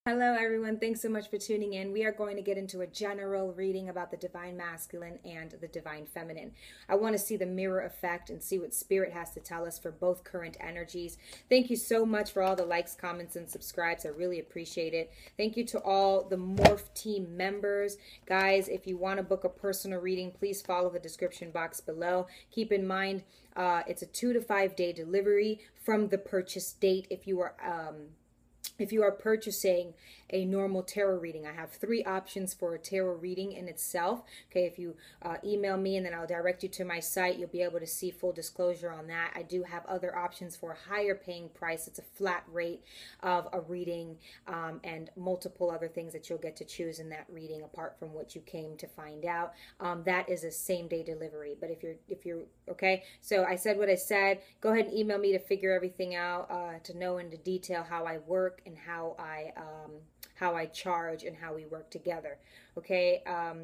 Hello, everyone. Thanks so much for tuning in. We are going to get into a general reading about the divine masculine and the divine feminine. I want to see the mirror effect and see what spirit has to tell us for both current energies. Thank you so much for all the likes, comments, and subscribes. I really appreciate it. Thank you to all the Morph Team members. Guys, if you want to book a personal reading, please follow the description box below. Keep in mind, it's a 2 to 5 day delivery from the purchase date. If you are purchasing a normal tarot reading, I have 3 options for a tarot reading in itself. Okay, if you email me and then I'll direct you to my site, you'll be able to see full disclosure on that. I do have other options for a higher paying price. It's a flat rate of a reading and multiple other things that you'll get to choose in that reading apart from what you came to find out. That is a same day delivery. But if you're okay, so I said what I said. Go ahead and email me to figure everything out, to know into detail how I work and how I charge and how we work together. Okay,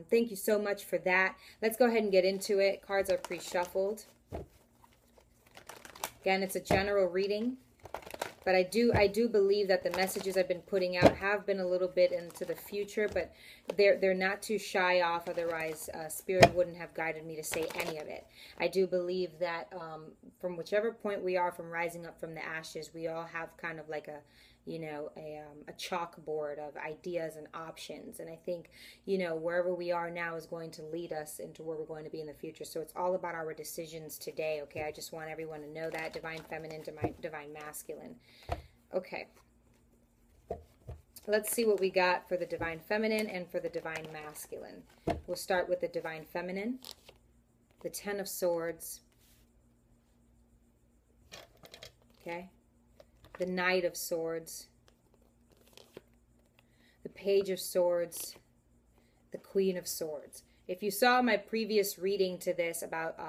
thank you so much for that. Let's go ahead and get into it. Cards are pre-shuffled. Again, it's a general reading, but I do believe that the messages I've been putting out have been a little bit into the future, but they're not too shy off. Otherwise, Spirit wouldn't have guided me to say any of it. I do believe that from whichever point we are from rising up from the ashes, we all have kind of like a chalkboard of ideas and options. And I think, wherever we are now is going to lead us into where we're going to be in the future. So it's all about our decisions today, okay? I just want everyone to know that. Divine feminine to my divine masculine. Okay. Let's see what we got for the divine feminine and for the divine masculine. We'll start with the divine feminine. The 10 of Swords. Okay. The Knight of Swords, the Page of Swords, the Queen of Swords. If you saw my previous reading to this about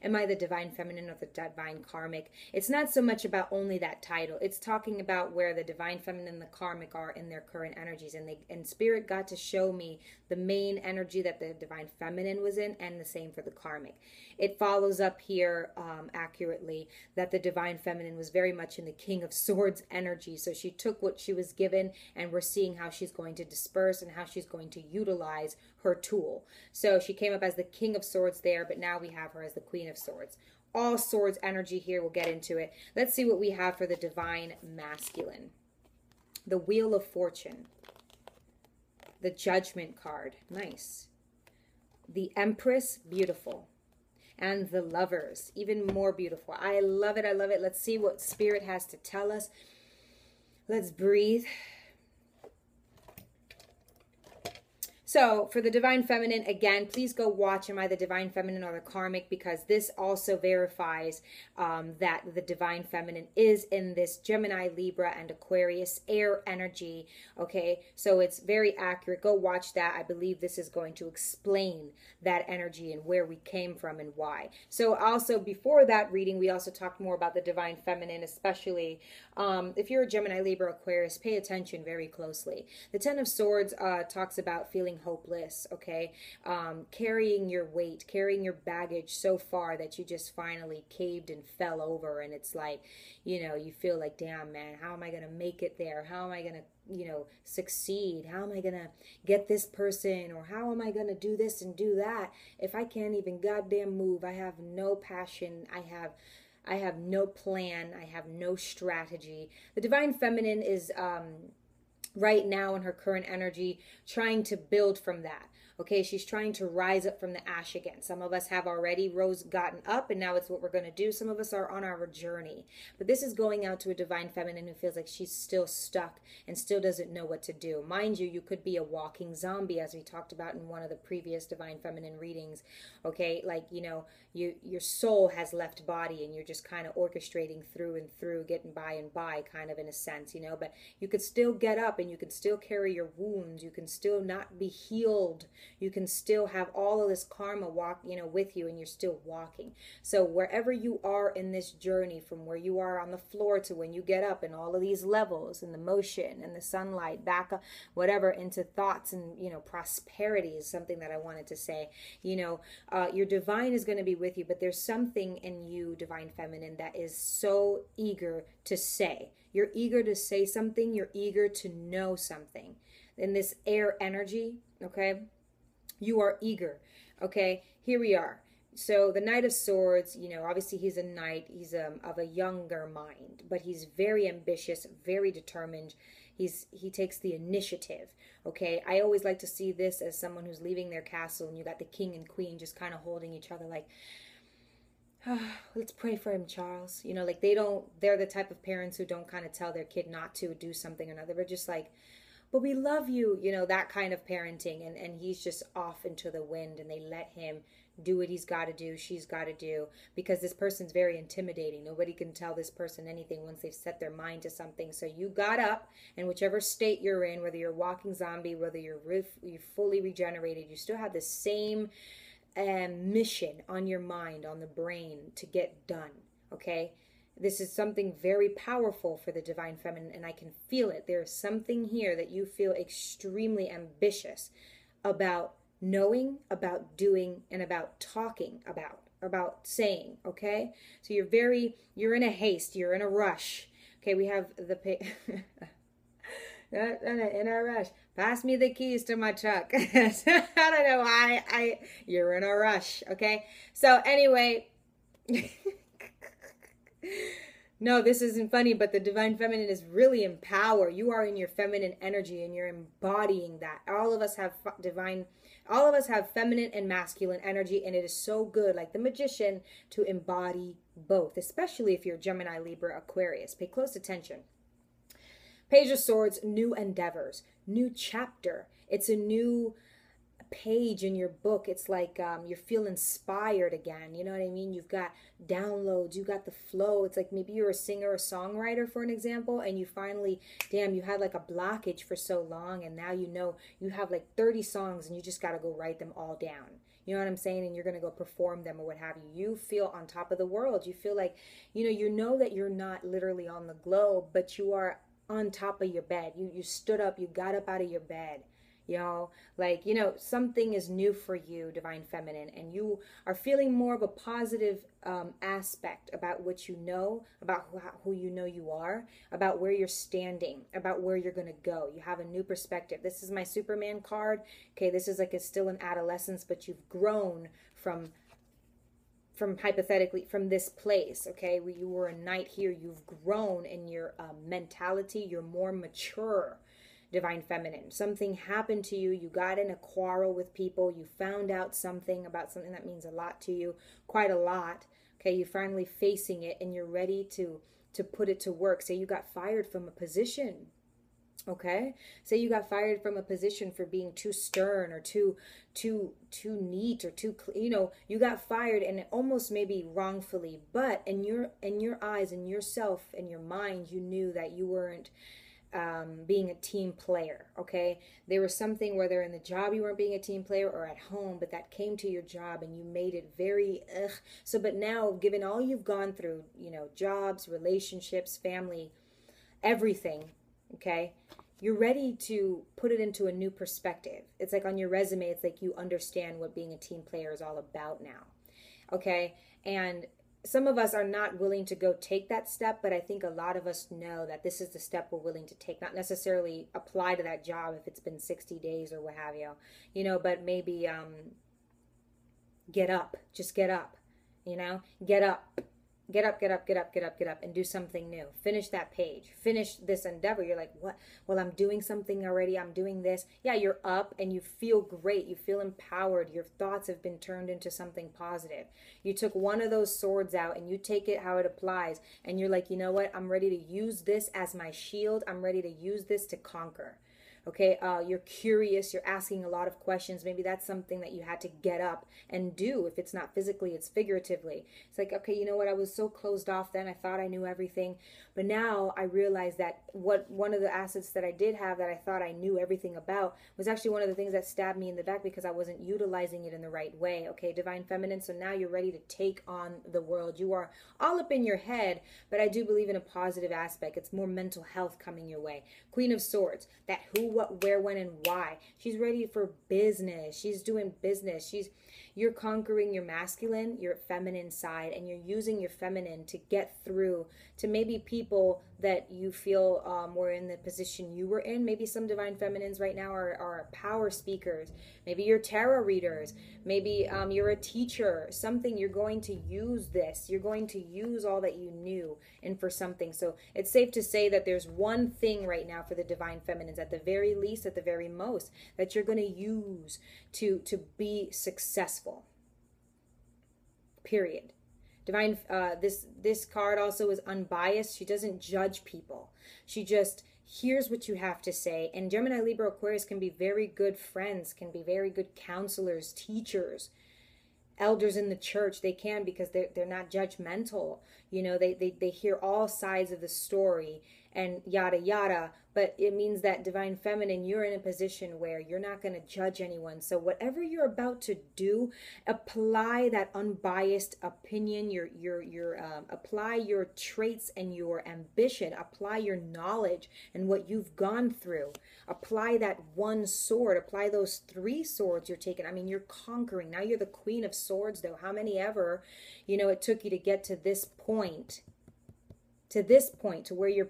am I the divine feminine or the divine karmic, it's not so much about only that title. It's talking about where the divine feminine and the karmic are in their current energies. And Spirit got to show me the main energy that the divine feminine was in, and the same for the karmic. It follows up here accurately that the divine feminine was very much in the King of Swords energy. So she took what she was given, and we're seeing how she's going to disperse and how she's going to utilize her tool. So she came up as the King of Swords there, but now we have her as the Queen of Swords. All swords energy here. We'll get into it. Let's see what we have for the divine masculine. The Wheel of Fortune. The Judgment card. Nice. The Empress. Beautiful. And the Lovers. Even more beautiful. I love it. I love it. Let's see what Spirit has to tell us. Let's breathe. So for the divine feminine, again, please go watch Am I the Divine Feminine or the Karmic, because this also verifies that the divine feminine is in this Gemini, Libra, and Aquarius air energy. Okay, so it's very accurate. Go watch that. I believe this is going to explain that energy and where we came from and why. So also before that reading, we also talked more about the divine feminine, especially if you're a Gemini, Libra, Aquarius, pay attention very closely. The 10 of Swords talks about feeling hopeless, okay? Carrying your weight, carrying your baggage so far that you just finally caved and fell over, and it's like, you feel like, damn, man, how am I going to make it there? How am I going to, succeed? How am I going to get this person? Or how am I going to do this and do that if I can't even goddamn move? I have no passion. I have no plan. I have no strategy. The divine feminine is right now in her current energy trying to build from that. Okay, she's trying to rise up from the ash again. Some of us have already gotten up, and now it's what we're going to do. Some of us are on our journey. But this is going out to a divine feminine who feels like she's still stuck and still doesn't know what to do. Mind you, you could be a walking zombie, as we talked about in one of the previous divine feminine readings. Okay, like, your soul has left body, and you're just kind of orchestrating through and through, getting by and by, kind of in a sense, but you could still get up, and you can still carry your wounds. You can still not be healed you can still have all of this karma walk, you know, with you, and you're still walking. So wherever you are in this journey, from where you are on the floor to when you get up, and all of these levels and the motion and the sunlight back up, whatever, into thoughts and, you know, prosperity is something that I wanted to say. You know, your divine is going to be with you, but there's something in you, divine feminine, that is so eager to say. You're eager to say something. You're eager to know something. In this air energy, okay, you are eager. Okay, here we are. So the Knight of Swords, you know, obviously he's a knight. He's of a younger mind, but he's very ambitious, very determined. He takes the initiative. Okay, I always like to see this as someone who's leaving their castle, and you got the king and queen just kind of holding each other, like, let's pray for him, Charles. You know, like they're the type of parents who don't kind of tell their kid not to do something or another. They're just like, but we love you, you know, that kind of parenting. And he's just off into the wind, and they let him do what he's got to do, she's got to do, because this person's very intimidating. Nobody can tell this person anything once they've set their mind to something. So you got up, and whichever state you're in, whether you're a walking zombie, whether you're fully regenerated, you still have the same mission on your mind, on the brain, to get done. Okay, this is something very powerful for the divine feminine, and I can feel it. There's something here that you feel extremely ambitious about knowing, about doing, and about talking about saying. Okay, so you're in a haste, you're in a rush. Okay, we have the in a rush. Pass me the keys to my truck. I don't know why you're in a rush. Okay, so anyway, no, this isn't funny, but the divine feminine is really in power. You are in your feminine energy, and you're embodying that. All of us have feminine and masculine energy, and it is so good, like the magician, to embody both, especially if you're Gemini, Libra, Aquarius. Pay close attention. Page of Swords, new endeavors, new chapter. It's a new page in your book. It's like you feel inspired again. You know what I mean? You've got downloads, you got the flow. It's like maybe you're a singer or songwriter, for an example, and you finally, you had like a blockage for so long, and now you know you have like 30 songs, and you just got to go write them all down. You know what I'm saying? And you're going to go perform them or what have you. You feel on top of the world. You feel like, you know that you're not literally on the globe, but you are on top of your bed. You stood up, you got up out of your bed. Like, something is new for you, divine feminine, and you are feeling more of a positive aspect about what you know, about who you know you are, about where you're standing, about where you're going to go. You have a new perspective. This is my Superman card. Okay, this is like it's still in adolescence, but you've grown from hypothetically from this place. Okay, you were a knight here. You've grown in your mentality. You're more mature, divine feminine. Something happened to you. You got in a quarrel with people. You found out something about something that means a lot to you, quite a lot. Okay, you're finally facing it, and you're ready to put it to work. Say you got fired from a position. Okay, say you got fired from a position for being too stern or too neat or too, you got fired, and almost maybe wrongfully, but in your eyes, in yourself, in your mind, you knew that you weren't being a team player. Okay, there was something, whether in the job you weren't being a team player or at home, but that came to your job and you made it very so. But now, given all you've gone through, jobs, relationships, family, everything, okay, you're ready to put it into a new perspective. It's like on your resume, it's like you understand what being a team player is all about now. Okay, and some of us are not willing to go take that step, but I think a lot of us know that this is the step we're willing to take. Not necessarily apply to that job if it's been 60 days or what have you, but maybe get up. Just get up, get up. Get up, and do something new. Finish that page. Finish this endeavor. You're like, what? Well, I'm doing something already. I'm doing this. Yeah, you're up and you feel great. You feel empowered. Your thoughts have been turned into something positive. You took one of those swords out and you take it how it applies. And you're like, you know what? I'm ready to use this as my shield. I'm ready to use this to conquer. Okay, you're curious, you're asking a lot of questions. Maybe that's something that you had to get up and do. If it's not physically, it's figuratively. It's like, okay, you know what, I was so closed off then, I thought I knew everything, but now I realize that one of the assets that I did have that I thought I knew everything about was actually one of the things that stabbed me in the back because I wasn't utilizing it in the right way. Okay, divine feminine, so now you're ready to take on the world. You are all up in your head, but I do believe in a positive aspect. It's more mental health coming your way. Queen of Swords, that who, what, where, when, and why. She's ready for business. She's doing business. You're conquering your masculine, your feminine side, and you're using your feminine to get through to maybe people that you feel were in the position you were in. Maybe some divine feminines right now are power speakers. Maybe you're tarot readers. Maybe you're a teacher. Something, you're going to use this. You're going to use all that you knew and for something. So it's safe to say that there's one thing right now for the divine feminines, at the very least, at the very most, that you're going to use to be successful. Period. Divine, this card also is unbiased. She doesn't judge people. She just hears what you have to say. And Gemini, Libra, Aquarius can be very good friends, can be very good counselors, teachers, elders in the church. They can, because they're not judgmental. You know, they hear all sides of the story and yada yada. But it means that divine feminine, you're in a position where you're not going to judge anyone. So whatever you're about to do, apply that unbiased opinion. Apply your traits and your ambition. Apply your knowledge and what you've gone through. Apply that one sword. Apply those 3 swords you're taking. I mean, you're conquering. Now you're the Queen of Swords, though. How many ever, you know, it took you to get to this point. To where you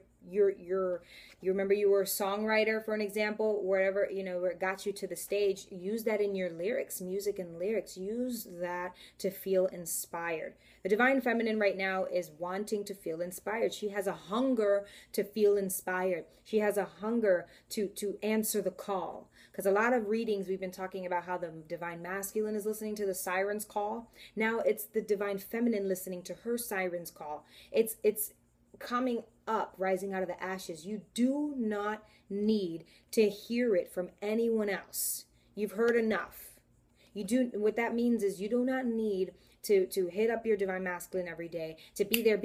remember you were a songwriter, for an example, wherever, you know, where it got you to the stage. Use that in your lyrics, music and lyrics. Use that to feel inspired. The divine feminine right now is wanting to feel inspired. She has a hunger to feel inspired. She has a hunger to answer the call. Because a lot of readings, we've been talking about how the divine masculine is listening to the siren's call. Now it's the divine feminine listening to her siren's call. It's coming up, rising out of the ashes. You do not need to hear it from anyone else. You've heard enough. What that means is you do not need to hit up your divine masculine every day, to be there. What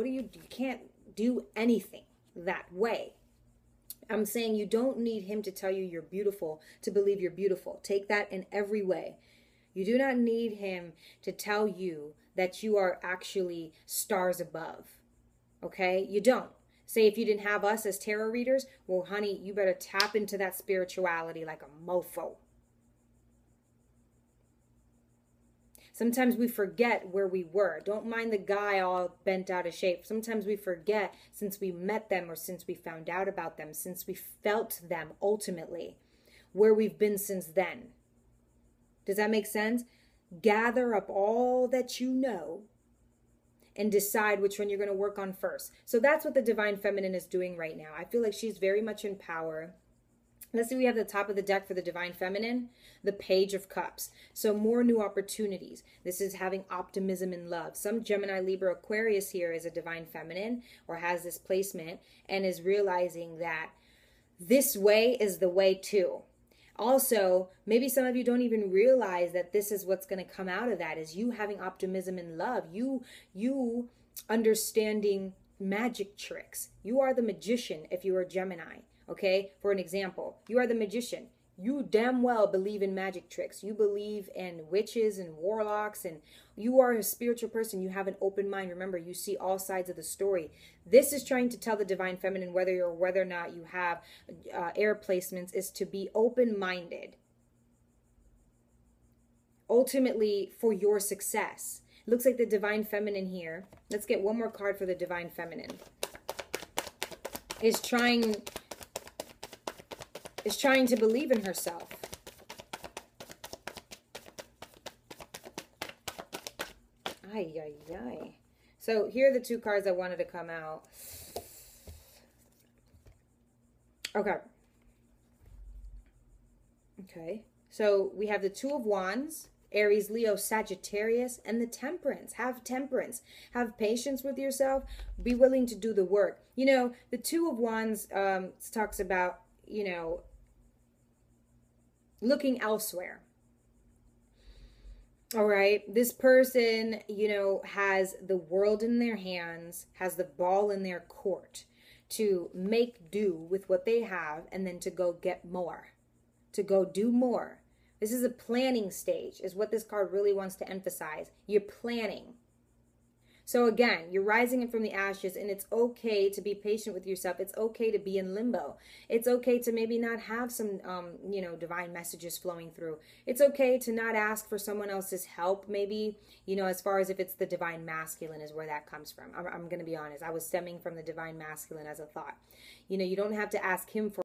do you can't do anything that way. I'm saying you don't need him to tell you you're beautiful to believe you're beautiful. Take that in every way. You do not need him to tell you that you are actually stars above. Okay? You don't. Say if you didn't have us as tarot readers, well, honey, you better tap into that spirituality like a mofo. Sometimes we forget where we were. Don't mind the guy all bent out of shape. Sometimes we forget, since we met them or since we found out about them, since we felt them ultimately, where we've been since then. Does that make sense? Gather up all that you know and decide which one you're going to work on first. So that's what the divine feminine is doing right now. I feel like she's very much in power. Let's see, we have the top of the deck for the divine feminine, the Page of Cups. So more new opportunities. This is having optimism and love. Some Gemini, Libra, Aquarius here is a divine feminine or has this placement and is realizing that this way is the way too. Also, maybe some of you don't even realize that this is what's going to come out of that, is you having optimism and love. You understanding magic tricks. You are the magician if you are Gemini. Okay, for an example, you are the magician. You damn well believe in magic tricks. You believe in witches and warlocks, and you are a spiritual person. You have an open mind. Remember, you see all sides of the story. This is trying to tell the divine feminine, whether or not you have air placements, is to be open-minded. Ultimately, for your success. It looks like the divine feminine here. Let's get one more card for the divine feminine. Is trying to believe in herself. Ay, ay, ay. So here are the 2 cards I wanted to come out. Okay. So we have the 2 of Wands Aries, Leo, Sagittarius, and the temperance. Have temperance. Have patience with yourself. Be willing to do the work. You know, the Two of Wands talks about, you know, looking elsewhere. All right. This person, you know, has the world in their hands, has the ball in their court to make do with what they have and then to go get more, to go do more. This is a planning stage, is what this card really wants to emphasize. You're planning. So again, you're rising from the ashes, and it's okay to be patient with yourself. It's okay to be in limbo. It's okay to maybe not have some, you know, divine messages flowing through. It's okay to not ask for someone else's help, maybe, you know, as far as if it's the divine masculine is where that comes from. I'm going to be honest. I was stemming from the divine masculine as a thought. You know, you don't have to ask him for